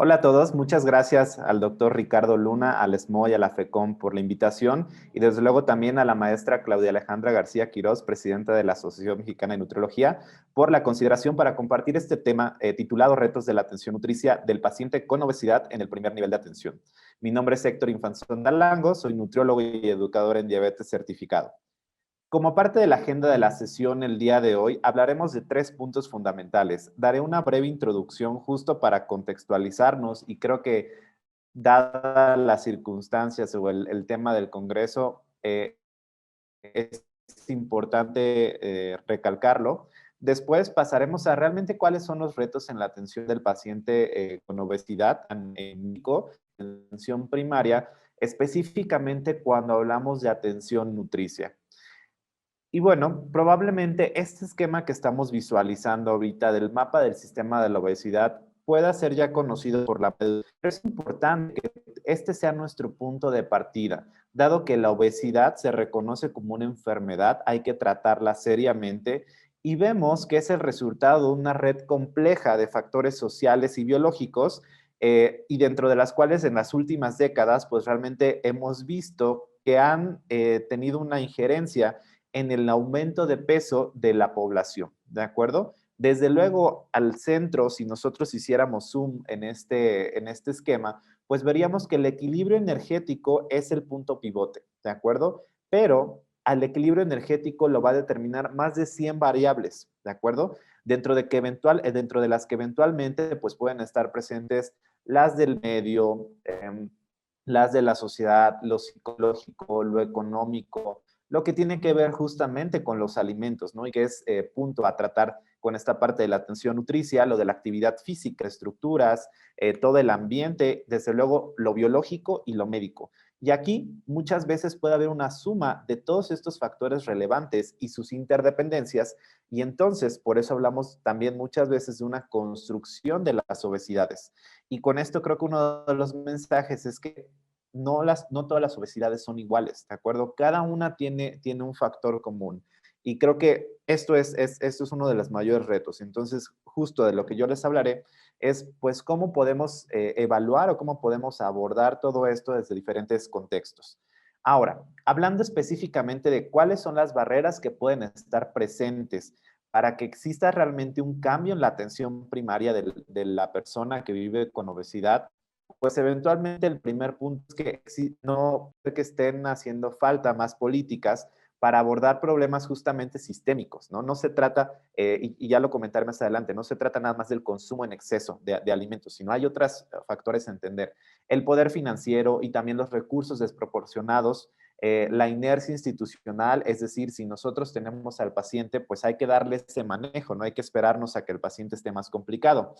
Hola a todos, muchas gracias al doctor Ricardo Luna, al SMO y a la FECOM por la invitación y desde luego también a la maestra Claudia Alejandra García Quirós, presidenta de la Asociación Mexicana de Nutriología, por la consideración para compartir este tema titulado Retos de la atención nutricia del paciente con obesidad en el primer nivel de atención. Mi nombre es Héctor Infanzón Dalango, soy nutriólogo y educador en diabetes certificado. Como parte de la agenda de la sesión el día de hoy, hablaremos de tres puntos fundamentales. Daré una breve introducción justo para contextualizarnos y creo que, dadas las circunstancias o el tema del Congreso, es importante recalcarlo. Después pasaremos a realmente cuáles son los retos en la atención del paciente con obesidad en México, en atención primaria, específicamente cuando hablamos de atención nutricia. Y bueno, probablemente este esquema que estamos visualizando ahorita del mapa del sistema de la obesidad pueda ser ya conocido por la... Pero es importante que este sea nuestro punto de partida. Dado que la obesidad se reconoce como una enfermedad, hay que tratarla seriamente y vemos que es el resultado de una red compleja de factores sociales y biológicos y dentro de las cuales en las últimas décadas pues realmente hemos visto que han tenido una injerencia en el aumento de peso de la población, ¿de acuerdo? Desde luego, al centro, si nosotros hiciéramos zoom en este esquema, pues veríamos que el equilibrio energético es el punto pivote, ¿de acuerdo? Pero al equilibrio energético lo va a determinar más de 100 variables, ¿de acuerdo? Dentro de las que eventualmente pues pueden estar presentes las del medio, las de la sociedad, lo psicológico, lo económico, lo que tiene que ver justamente con los alimentos, ¿no? Y que es punto a tratar con esta parte de la atención nutricia, lo de la actividad física, estructuras, todo el ambiente, desde luego lo biológico y lo médico. Y aquí muchas veces puede haber una suma de todos estos factores relevantes y sus interdependencias, y entonces por eso hablamos también muchas veces de una construcción de las obesidades. Y con esto creo que uno de los mensajes es que no todas las obesidades son iguales, ¿de acuerdo? Cada una tiene un factor común. Y creo que esto es uno de los mayores retos. Entonces, justo de lo que yo les hablaré es, pues, cómo podemos evaluar o cómo podemos abordar todo esto desde diferentes contextos. Ahora, hablando específicamente de cuáles son las barreras que pueden estar presentes para que exista realmente un cambio en la atención primaria de la persona que vive con obesidad, pues eventualmente el primer punto es que no que estén haciendo falta más políticas para abordar problemas justamente sistémicos, ¿no? No se trata, y ya lo comentaré más adelante, no se trata nada más del consumo en exceso de alimentos, sino hay otros factores a entender. El poder financiero y también los recursos desproporcionados, la inercia institucional, es decir, si nosotros tenemos al paciente, pues hay que darle ese manejo, no hay que esperarnos a que el paciente esté más complicado.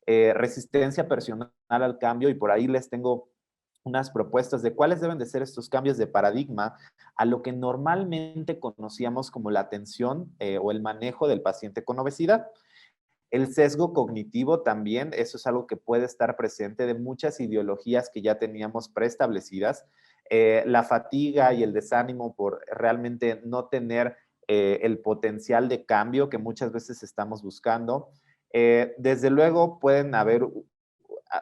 Resistencia personal al cambio y por ahí les tengo unas propuestas de cuáles deben de ser estos cambios de paradigma a lo que normalmente conocíamos como la atención o el manejo del paciente con obesidad. El sesgo cognitivo también, eso es algo que puede estar presente de muchas ideologías que ya teníamos preestablecidas. La fatiga y el desánimo por realmente no tener el potencial de cambio que muchas veces estamos buscando. Desde luego pueden haber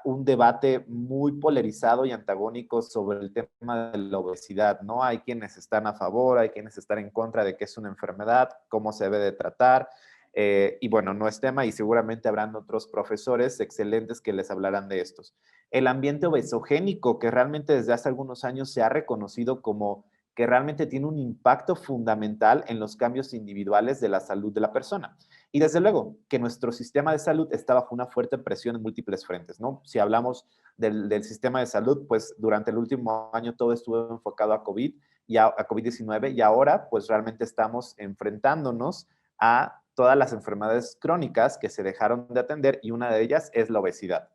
un debate muy polarizado y antagónico sobre el tema de la obesidad, ¿no? Hay quienes están a favor, hay quienes están en contra de que es una enfermedad, cómo se debe de tratar, y bueno, no es tema y seguramente habrán otros profesores excelentes que les hablarán de estos. El ambiente obesogénico, que realmente desde hace algunos años se ha reconocido como que realmente tiene un impacto fundamental en los cambios individuales de la salud de la persona. Y desde luego que nuestro sistema de salud está bajo una fuerte presión en múltiples frentes, ¿no? Si hablamos del sistema de salud, pues durante el último año todo estuvo enfocado a COVID y a COVID-19 y ahora pues realmente estamos enfrentándonos a todas las enfermedades crónicas que se dejaron de atender y una de ellas es la obesidad.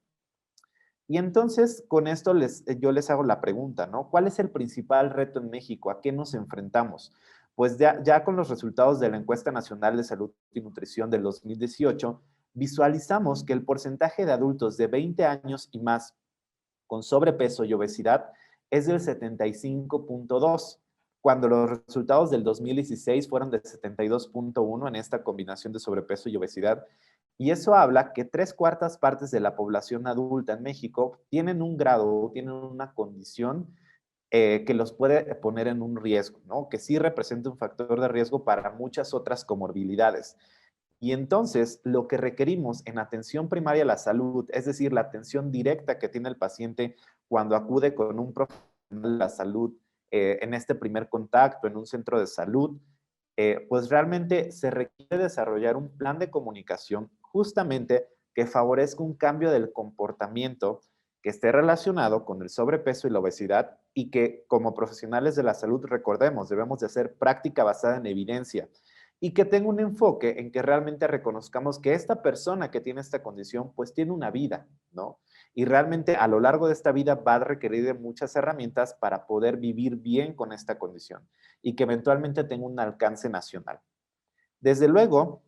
Y entonces, con esto yo les hago la pregunta, ¿no? ¿Cuál es el principal reto en México? ¿A qué nos enfrentamos? Pues ya con los resultados de la Encuesta Nacional de Salud y Nutrición del 2018, visualizamos que el porcentaje de adultos de 20 años y más con sobrepeso y obesidad es del 75.2, cuando los resultados del 2016 fueron del 72.1 en esta combinación de sobrepeso y obesidad. Y eso habla que 3/4 partes de la población adulta en México tienen un grado, tienen una condición que los puede poner en un riesgo, ¿no? Que sí representa un factor de riesgo para muchas otras comorbilidades. Y entonces, lo que requerimos en atención primaria a la salud, es decir, la atención directa que tiene el paciente cuando acude con un profesional de la salud en este primer contacto, en un centro de salud, pues realmente se requiere desarrollar un plan de comunicación justamente que favorezca un cambio del comportamiento que esté relacionado con el sobrepeso y la obesidad y que como profesionales de la salud recordemos, debemos de hacer práctica basada en evidencia y que tenga un enfoque en que realmente reconozcamos que esta persona que tiene esta condición pues tiene una vida, ¿no? Y realmente a lo largo de esta vida va a requerir de muchas herramientas para poder vivir bien con esta condición y que eventualmente tenga un alcance nacional. Desde luego,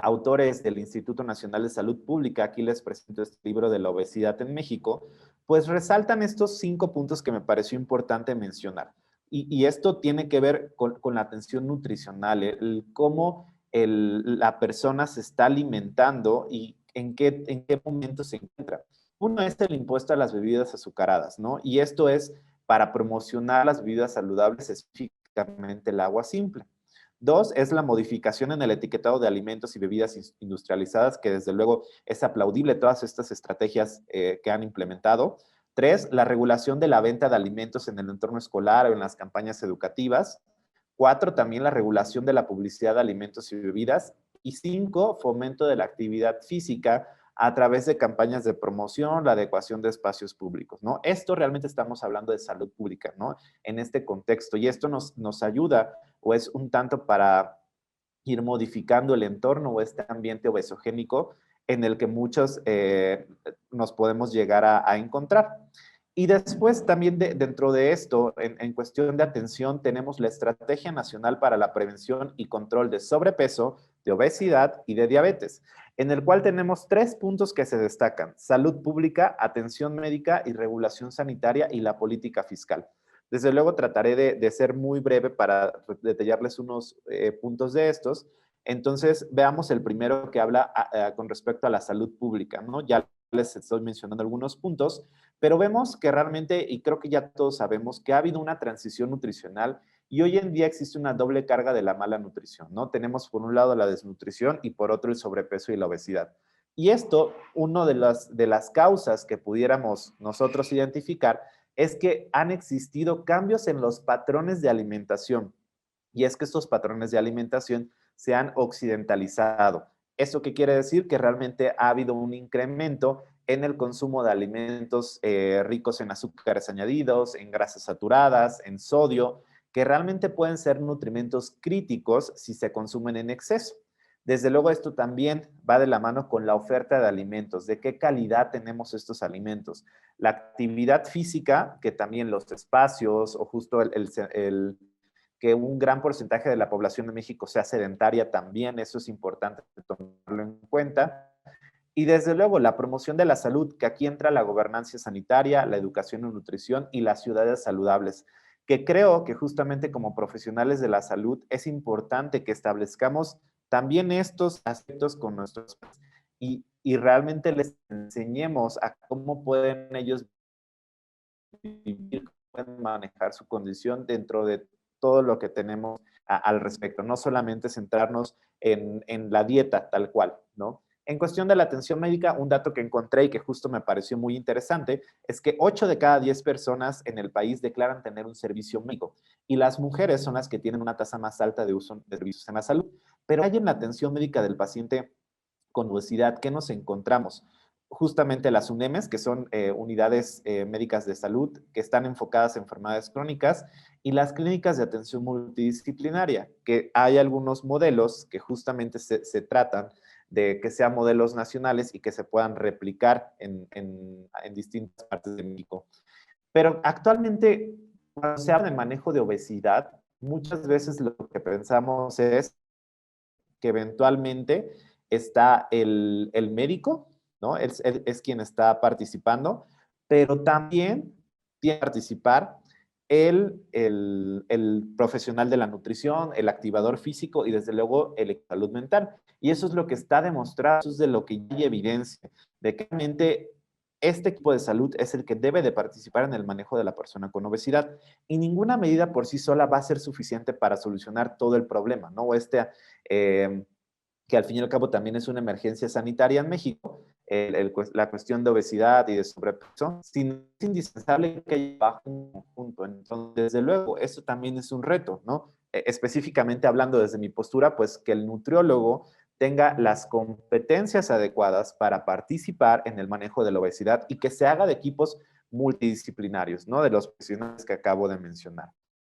autores del Instituto Nacional de Salud Pública, aquí les presento este libro de la obesidad en México, pues resaltan estos 5 puntos que me pareció importante mencionar. Y esto tiene que ver con la atención nutricional, cómo la persona se está alimentando y en qué momento se encuentra. Uno es el impuesto a las bebidas azucaradas, ¿no? Y esto es para promocionar las bebidas saludables, específicamente el agua simple. Dos, es la modificación en el etiquetado de alimentos y bebidas industrializadas, que desde luego es aplaudible todas estas estrategias que han implementado. Tres, la regulación de la venta de alimentos en el entorno escolar o en las campañas educativas. Cuatro, también la regulación de la publicidad de alimentos y bebidas. Y cinco, fomento de la actividad física a través de campañas de promoción, la adecuación de espacios públicos, ¿no? Esto realmente estamos hablando de salud pública, ¿no? En este contexto. Y esto nos ayuda o es un tanto para ir modificando el entorno o este ambiente obesogénico en el que muchos nos podemos llegar a encontrar. Y después también dentro de esto, en cuestión de atención, tenemos la Estrategia Nacional para la Prevención y Control de Sobrepeso, de Obesidad y de Diabetes, en el cual tenemos 3 puntos que se destacan: salud pública, atención médica y regulación sanitaria y la política fiscal. Desde luego trataré de ser muy breve para detallarles unos puntos de estos. Entonces, veamos el primero que habla con respecto a la salud pública, ¿no? Ya les estoy mencionando algunos puntos, pero vemos que realmente, y creo que ya todos sabemos, que ha habido una transición nutricional y hoy en día existe una doble carga de la mala nutrición, ¿no? Tenemos por un lado la desnutrición y por otro el sobrepeso y la obesidad. Y esto, una de las causas que pudiéramos nosotros identificar es que han existido cambios en los patrones de alimentación. Y es que estos patrones de alimentación se han occidentalizado. ¿Eso qué quiere decir? Que realmente ha habido un incremento en el consumo de alimentos ricos en azúcares añadidos, en grasas saturadas, en sodio, que realmente pueden ser nutrimentos críticos si se consumen en exceso. Desde luego, esto también va de la mano con la oferta de alimentos, de qué calidad tenemos estos alimentos. La actividad física, que también los espacios o justo que un gran porcentaje de la población de México sea sedentaria también, eso es importante tomarlo en cuenta. Y desde luego la promoción de la salud, que aquí entra la gobernanza sanitaria, la educación en nutrición y las ciudades saludables, que creo que justamente como profesionales de la salud es importante que establezcamos también estos aspectos con nuestros y realmente les enseñemos a cómo pueden ellos vivir, cómo pueden manejar su condición dentro de todo lo que tenemos al respecto, no solamente centrarnos en la dieta tal cual, ¿no? En cuestión de la atención médica, un dato que encontré y que justo me pareció muy interesante es que 8 de cada 10 personas en el país declaran tener un servicio médico y las mujeres son las que tienen una tasa más alta de uso de servicios en la salud. Pero hay en la atención médica del paciente con obesidad, ¿qué nos encontramos? Justamente las UNEMES, que son unidades médicas de salud que están enfocadas en enfermedades crónicas, y las clínicas de atención multidisciplinaria, que hay algunos modelos que justamente se tratan de que sean modelos nacionales y que se puedan replicar en distintas partes de México. Pero actualmente, cuando se habla de manejo de obesidad, muchas veces lo que pensamos es que eventualmente está el médico, ¿no? Es quien está participando, pero también tiene que participar el profesional de la nutrición, el activador físico y desde luego el de salud mental. Y eso es lo que está demostrado, eso es de lo que hay evidencia, de que realmente este equipo de salud es el que debe de participar en el manejo de la persona con obesidad. Y ninguna medida por sí sola va a ser suficiente para solucionar todo el problema, ¿no? Eh, que al fin y al cabo también es una emergencia sanitaria en México, la cuestión de obesidad y de sobrepeso, sino es indispensable que haya bajo un conjunto. Entonces, desde luego, eso también es un reto, ¿no? Específicamente hablando desde mi postura, pues que el nutriólogo tenga las competencias adecuadas para participar en el manejo de la obesidad y que se haga de equipos multidisciplinarios, ¿no? De los profesionales que acabo de mencionar.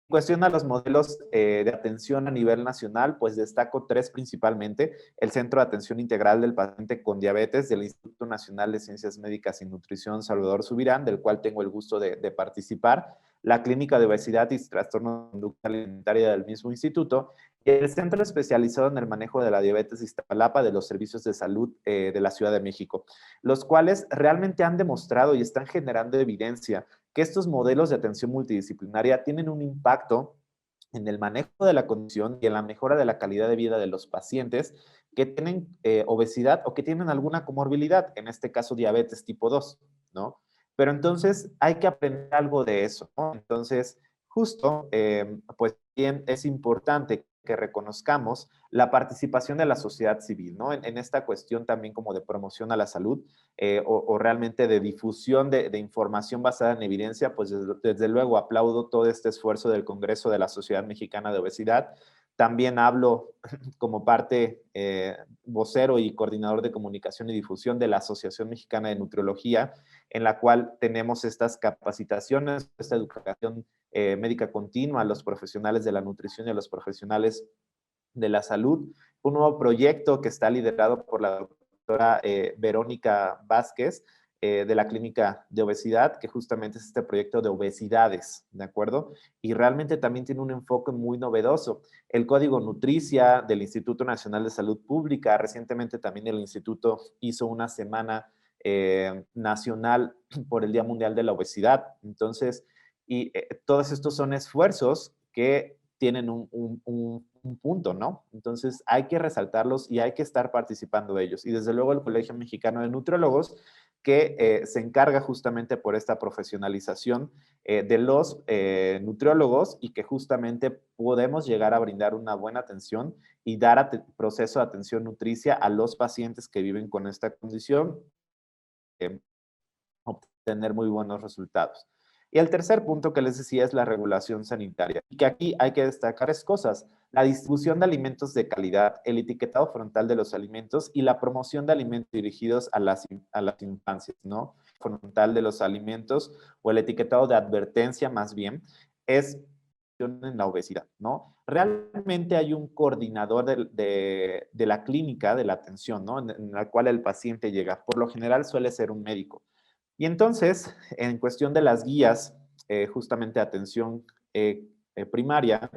Cuestión a los modelos de atención a nivel nacional, pues destaco tres principalmente. El Centro de Atención Integral del Paciente con Diabetes del Instituto Nacional de Ciencias Médicas y Nutrición Salvador Subirán, del cual tengo el gusto de participar. La Clínica de Obesidad y Trastorno de Conducta Alimentaria del mismo instituto. Y el Centro Especializado en el Manejo de la Diabetes Iztapalapa de los Servicios de Salud de la Ciudad de México, los cuales realmente han demostrado y están generando evidencia que estos modelos de atención multidisciplinaria tienen un impacto en el manejo de la condición y en la mejora de la calidad de vida de los pacientes que tienen obesidad o que tienen alguna comorbilidad, en este caso diabetes tipo 2, ¿no? Pero entonces hay que aprender algo de eso, ¿no? Entonces, justo, pues bien, es importante que reconozcamos la participación de la sociedad civil, ¿no? En esta cuestión también como de promoción a la salud, o realmente de difusión de información basada en evidencia, pues desde luego aplaudo todo este esfuerzo del Congreso de la Sociedad Mexicana de Obesidad. También hablo como parte vocero y coordinador de comunicación y difusión de la Asociación Mexicana de Nutriología, en la cual tenemos estas capacitaciones, esta educación médica continua a los profesionales de la nutrición y a los profesionales de la salud. Un nuevo proyecto que está liderado por la doctora Verónica Vázquez, de la Clínica de Obesidad, que justamente es este proyecto de obesidades, ¿de acuerdo? Y realmente también tiene un enfoque muy novedoso. El Código Nutricia del Instituto Nacional de Salud Pública, recientemente también el instituto hizo una semana nacional por el Día Mundial de la Obesidad. Entonces, y todos estos son esfuerzos que tienen un punto, ¿no? Entonces hay que resaltarlos y hay que estar participando de ellos. Y desde luego el Colegio Mexicano de Nutriólogos, que se encarga justamente por esta profesionalización de los nutriólogos y que justamente podemos llegar a brindar una buena atención y dar proceso de atención nutricia a los pacientes que viven con esta condición, obtener muy buenos resultados. Y el tercer punto que les decía es la regulación sanitaria. Y que aquí hay que destacar es cosas. La distribución de alimentos de calidad, el etiquetado frontal de los alimentos y la promoción de alimentos dirigidos a las infancias, ¿no? Frontal de los alimentos o el etiquetado de advertencia más bien es en la obesidad, ¿no? Realmente hay un coordinador de la clínica, de la atención, ¿no? En la cual el paciente llega. Por lo general suele ser un médico. Y entonces, en cuestión de las guías, justamente atención primaria,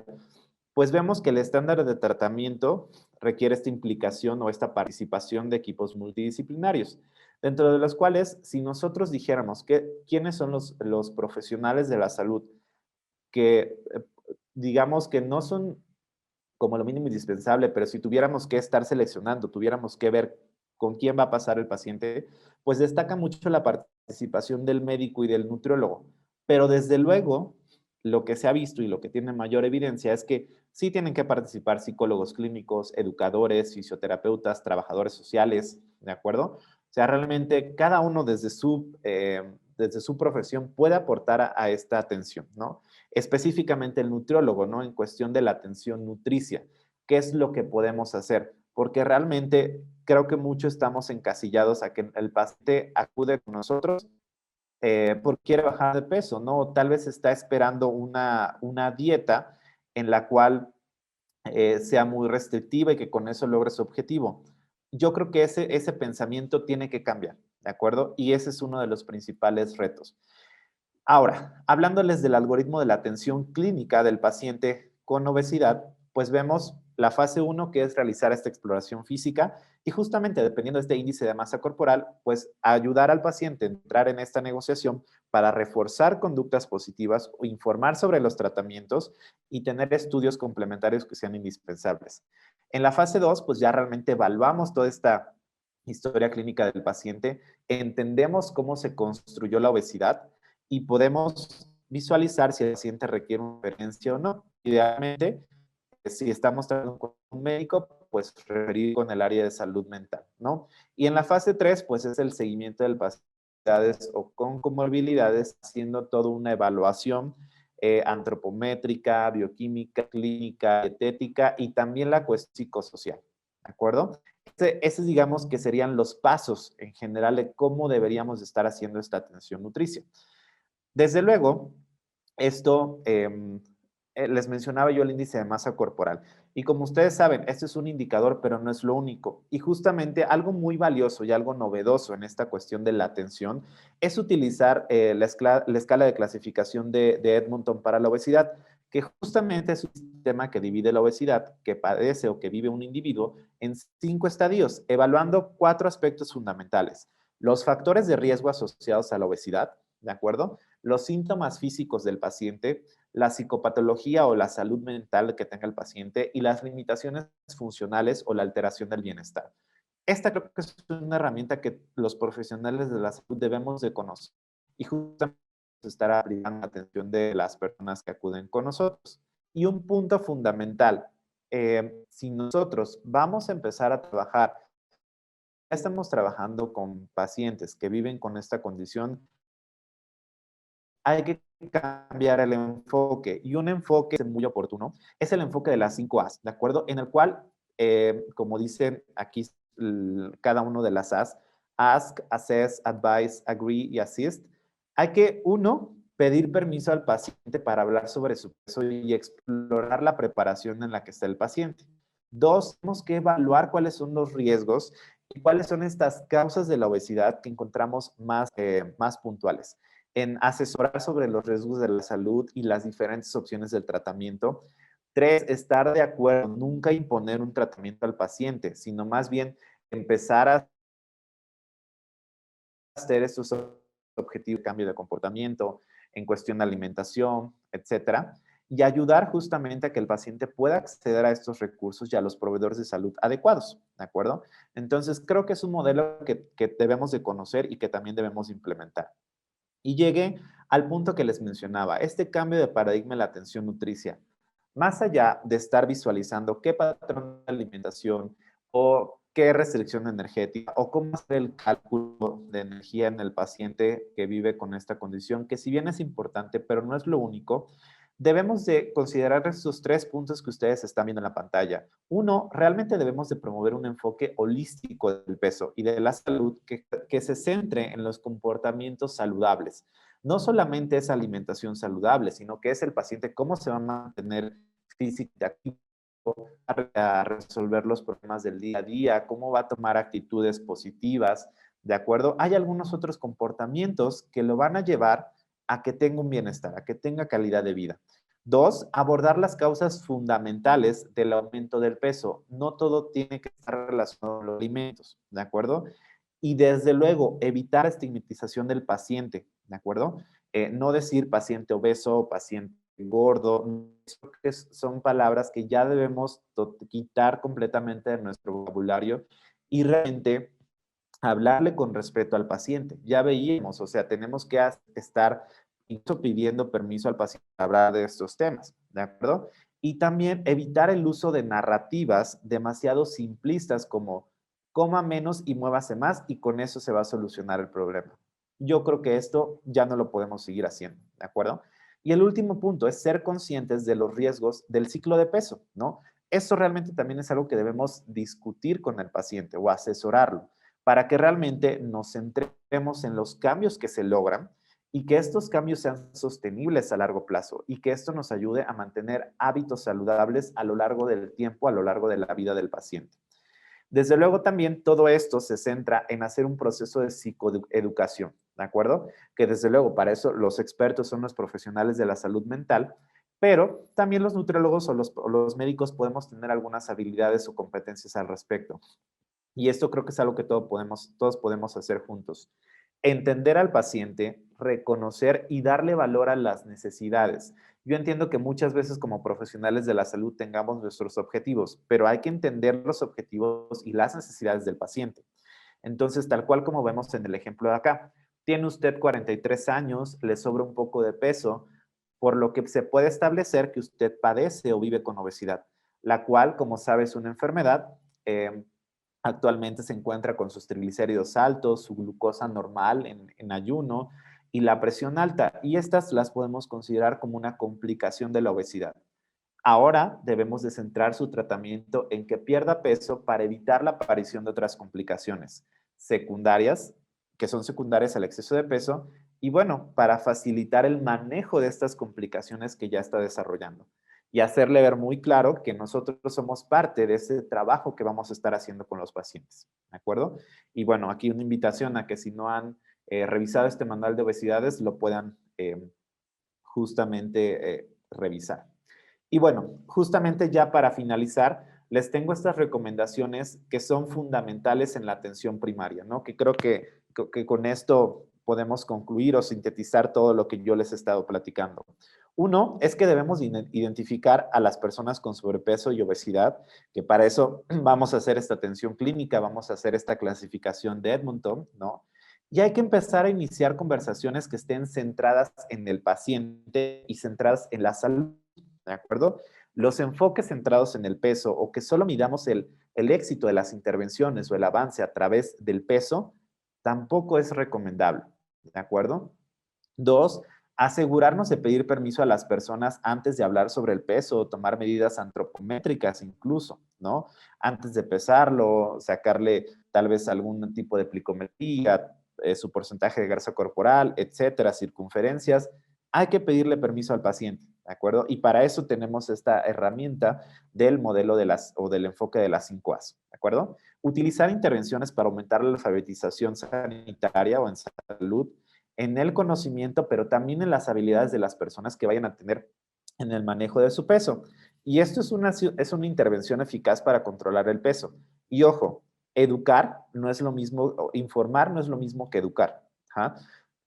pues vemos que el estándar de tratamiento requiere esta implicación o esta participación de equipos multidisciplinarios, dentro de los cuales, si nosotros dijéramos quiénes son los profesionales de la salud que, digamos que no son como lo mínimo indispensable, pero si tuviéramos que estar seleccionando, tuviéramos que ver con quién va a pasar el paciente, pues destaca mucho la participación del médico y del nutriólogo. Pero desde luego, lo que se ha visto y lo que tiene mayor evidencia es que sí tienen que participar psicólogos clínicos, educadores, fisioterapeutas, trabajadores sociales, ¿de acuerdo? O sea, realmente cada uno desde su profesión puede aportar a esta atención, ¿no? Específicamente el nutriólogo, ¿no? En cuestión de la atención nutricia. ¿Qué es lo que podemos hacer? Porque realmente creo que mucho estamos encasillados a que el paciente acude con nosotros porque quiere bajar de peso, ¿no? Tal vez está esperando una dieta en la cual sea muy restrictiva y que con eso logre su objetivo. Yo creo que ese pensamiento tiene que cambiar, ¿de acuerdo? Y ese es uno de los principales retos. Ahora, hablándoles del algoritmo de la atención clínica del paciente con obesidad, pues vemos La fase 1, que es realizar esta exploración física y justamente dependiendo de este índice de masa corporal, pues ayudar al paciente a entrar en esta negociación para reforzar conductas positivas o informar sobre los tratamientos y tener estudios complementarios que sean indispensables. En la fase 2, pues ya realmente evaluamos toda esta historia clínica del paciente, entendemos cómo se construyó la obesidad y podemos visualizar si el paciente requiere una referencia o no. Idealmente, si estamos tratando con un médico, pues referir con el área de salud mental, ¿no? Y en la fase 3, pues es el seguimiento del paciente o con comorbilidades, haciendo toda una evaluación antropométrica, bioquímica, clínica, dietética y también la cuestión psicosocial, ¿de acuerdo? Esos digamos que serían los pasos en general de cómo deberíamos estar haciendo esta atención nutricia. Desde luego, esto, les mencionaba yo el índice de masa corporal. Y como ustedes saben, este es un indicador, pero no es lo único. Y justamente algo muy valioso y algo novedoso en esta cuestión de la atención es utilizar la escala de clasificación de Edmonton para la obesidad, que justamente es un sistema que divide la obesidad que padece o que vive un individuo en 5 estadios, evaluando 4 aspectos fundamentales. Los factores de riesgo asociados a la obesidad, ¿de acuerdo? Los síntomas físicos del paciente, la psicopatología o la salud mental que tenga el paciente y las limitaciones funcionales o la alteración del bienestar. Esta creo que es una herramienta que los profesionales de la salud debemos de conocer y justamente estar aplicando atención de las personas que acuden con nosotros. Y un punto fundamental, si nosotros vamos a empezar a trabajar, ya estamos trabajando con pacientes que viven con esta condición, hay que cambiar el enfoque. Y un enfoque muy oportuno es el enfoque de las 5 A's, ¿de acuerdo? En el cual, como dicen aquí cada uno de las A's, ask, assess, advise, agree y assist, hay que, uno, pedir permiso al paciente para hablar sobre su peso y explorar la preparación en la que está el paciente. Dos, tenemos que evaluar cuáles son los riesgos y cuáles son estas causas de la obesidad que encontramos más puntuales en asesorar sobre los riesgos de la salud y las diferentes opciones del tratamiento. Tres, estar de acuerdo, nunca imponer un tratamiento al paciente, sino más bien empezar a hacer estos objetivos de cambio de comportamiento en cuestión de alimentación, etcétera, y ayudar justamente a que el paciente pueda acceder a estos recursos y a los proveedores de salud adecuados, ¿de acuerdo? Entonces, creo que es un modelo que debemos de conocer y que también debemos implementar. Y llegué al punto que les mencionaba, este cambio de paradigma en la atención nutricia. Más allá de estar visualizando qué patrón de alimentación o qué restricción energética o cómo hacer el cálculo de energía en el paciente que vive con esta condición, que si bien es importante, pero no es lo único, debemos de considerar estos 3 puntos que ustedes están viendo en la pantalla. Uno, realmente debemos de promover un enfoque holístico del peso y de la salud que se centre en los comportamientos saludables. No solamente es alimentación saludable, sino que es el paciente cómo se va a mantener físicamente activo, a resolver los problemas del día a día, cómo va a tomar actitudes positivas, ¿de acuerdo? Hay algunos otros comportamientos que lo van a llevar a que tenga un bienestar, a que tenga calidad de vida. Dos, abordar las causas fundamentales del aumento del peso. No todo tiene que estar relacionado con los alimentos, ¿de acuerdo? Y desde luego, evitar estigmatización del paciente, ¿de acuerdo? No decir paciente obeso, paciente gordo, son palabras que ya debemos quitar completamente de nuestro vocabulario y realmente hablarle con respeto al paciente. Ya veíamos, o sea, tenemos que estar incluso pidiendo permiso al paciente para hablar de estos temas, ¿de acuerdo? Y también evitar el uso de narrativas demasiado simplistas como coma menos y muévase más y con eso se va a solucionar el problema. Yo creo que esto ya no lo podemos seguir haciendo, ¿de acuerdo? Y el último punto es ser conscientes de los riesgos del ciclo de peso, ¿no? Eso realmente también es algo que debemos discutir con el paciente o asesorarlo para que realmente nos centremos en los cambios que se logran y que estos cambios sean sostenibles a largo plazo y que esto nos ayude a mantener hábitos saludables a lo largo del tiempo, a lo largo de la vida del paciente. Desde luego también todo esto se centra en hacer un proceso de psicoeducación, ¿de acuerdo? Que desde luego para eso los expertos son los profesionales de la salud mental Pero también los nutriólogos o los médicos podemos tener algunas habilidades o competencias al respecto. Y esto creo que es algo que todos podemos hacer juntos. Entender al paciente, reconocer y darle valor a las necesidades. Yo entiendo que muchas veces como profesionales de la salud tengamos nuestros objetivos, pero hay que entender los objetivos y las necesidades del paciente. Entonces, tal cual como vemos en el ejemplo de acá, tiene usted 43 años, le sobra un poco de peso, por lo que se puede establecer que usted padece o vive con obesidad, la cual, como sabe, es una enfermedad. Actualmente se encuentra con sus triglicéridos altos, su glucosa normal en ayuno y la presión alta, y estas las podemos considerar como una complicación de la obesidad. Ahora debemos de centrar su tratamiento en que pierda peso para evitar la aparición de otras complicaciones secundarias, que son secundarias al exceso de peso, y bueno, para facilitar el manejo de estas complicaciones que ya está desarrollando y hacerle ver muy claro que nosotros somos parte de ese trabajo que vamos a estar haciendo con los pacientes, ¿de acuerdo? Y bueno, aquí una invitación a que si no han revisado este manual de obesidades, lo puedan justamente revisar. Y bueno, justamente ya para finalizar, les tengo estas recomendaciones que son fundamentales en la atención primaria, ¿no? Que creo que con esto podemos concluir o sintetizar todo lo que yo les he estado platicando. Uno es que debemos identificar a las personas con sobrepeso y obesidad, que para eso vamos a hacer esta atención clínica, vamos a hacer esta clasificación de Edmonton, ¿no? Y hay que empezar a iniciar conversaciones que estén centradas en el paciente y centradas en la salud, ¿de acuerdo? Los enfoques centrados en el peso o que solo midamos el éxito de las intervenciones o el avance a través del peso, tampoco es recomendable, ¿de acuerdo? Dos, asegurarnos de pedir permiso a las personas antes de hablar sobre el peso o tomar medidas antropométricas incluso, ¿no? Antes de pesarlo, sacarle tal vez algún tipo de plicometría, su porcentaje de grasa corporal, etcétera, circunferencias. Hay que pedirle permiso al paciente, ¿de acuerdo? Y para eso tenemos esta herramienta del modelo de las o del enfoque de las 5 A's, ¿de acuerdo? Utilizar intervenciones para aumentar la alfabetización sanitaria o en salud en el conocimiento, pero también en las habilidades de las personas que vayan a tener en el manejo de su peso. Y esto es una intervención eficaz para controlar el peso. Y ojo, educar no es lo mismo, informar no es lo mismo que educar. ¿Ja?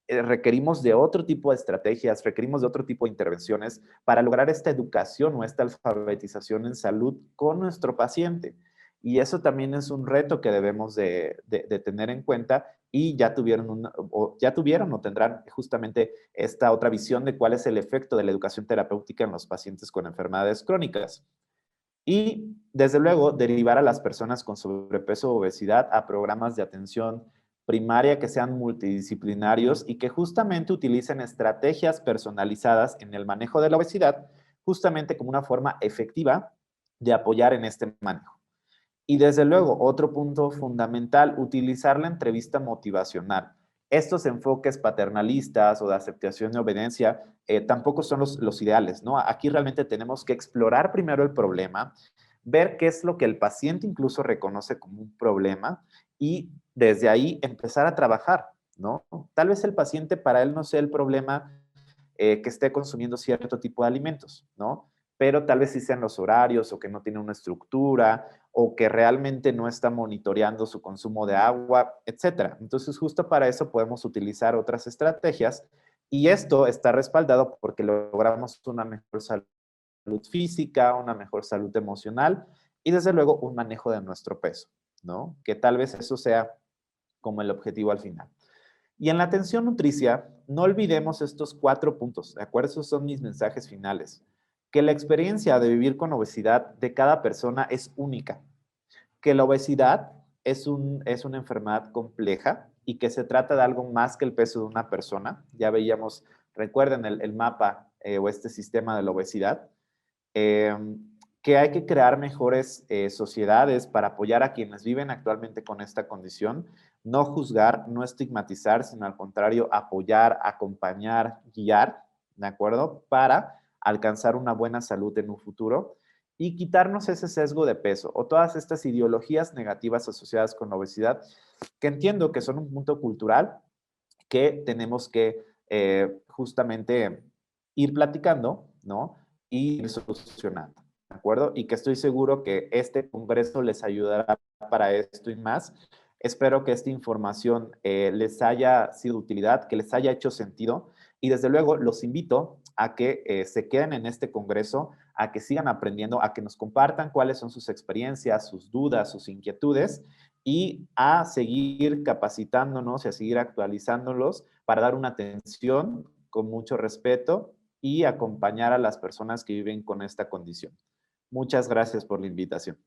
Requerimos de otro tipo de estrategias, requerimos de otro tipo de intervenciones para lograr esta educación o esta alfabetización en salud con nuestro paciente. Y eso también es un reto que debemos de tener en cuenta y ya tuvieron o tendrán justamente esta otra visión de cuál es el efecto de la educación terapéutica en los pacientes con enfermedades crónicas. Y, desde luego, derivar a las personas con sobrepeso o obesidad a programas de atención primaria que sean multidisciplinarios y que justamente utilicen estrategias personalizadas en el manejo de la obesidad, justamente como una forma efectiva de apoyar en este manejo. Y desde luego, otro punto fundamental, utilizar la entrevista motivacional. Estos enfoques paternalistas o de aceptación y obediencia tampoco son los ideales, ¿no? Aquí realmente tenemos que explorar primero el problema, ver qué es lo que el paciente incluso reconoce como un problema y desde ahí empezar a trabajar, ¿no? Tal vez el paciente para él no sea el problema que esté consumiendo cierto tipo de alimentos, ¿no? Pero tal vez sí sean los horarios o que no tiene una estructura o que realmente no está monitoreando su consumo de agua, etcétera. Entonces, justo para eso podemos utilizar otras estrategias y esto está respaldado porque logramos una mejor salud física, una mejor salud emocional y desde luego un manejo de nuestro peso, ¿no? Que tal vez eso sea como el objetivo al final. Y en la atención nutricia, no olvidemos estos 4 puntos, ¿de acuerdo? Esos son mis mensajes finales. Que la experiencia de vivir con obesidad de cada persona es única, que la obesidad es una enfermedad compleja y que se trata de algo más que el peso de una persona. Ya veíamos, recuerden el mapa o este sistema de la obesidad. Eh, que hay que crear mejores sociedades para apoyar a quienes viven actualmente con esta condición, no juzgar, no estigmatizar, sino al contrario, apoyar, acompañar, guiar, ¿de acuerdo? Para alcanzar una buena salud en un futuro y quitarnos ese sesgo de peso o todas estas ideologías negativas asociadas con la obesidad, que entiendo que son un punto cultural que tenemos que justamente ir platicando, ¿no? y ir solucionando, ¿de acuerdo? Y que estoy seguro que este congreso les ayudará para esto y más. Espero que esta información les haya sido de utilidad, que les haya hecho sentido y desde luego los invito a que se queden en este congreso, a que sigan aprendiendo, a que nos compartan cuáles son sus experiencias, sus dudas, sus inquietudes y a seguir capacitándonos y a seguir actualizándolos para dar una atención con mucho respeto y acompañar a las personas que viven con esta condición. Muchas gracias por la invitación.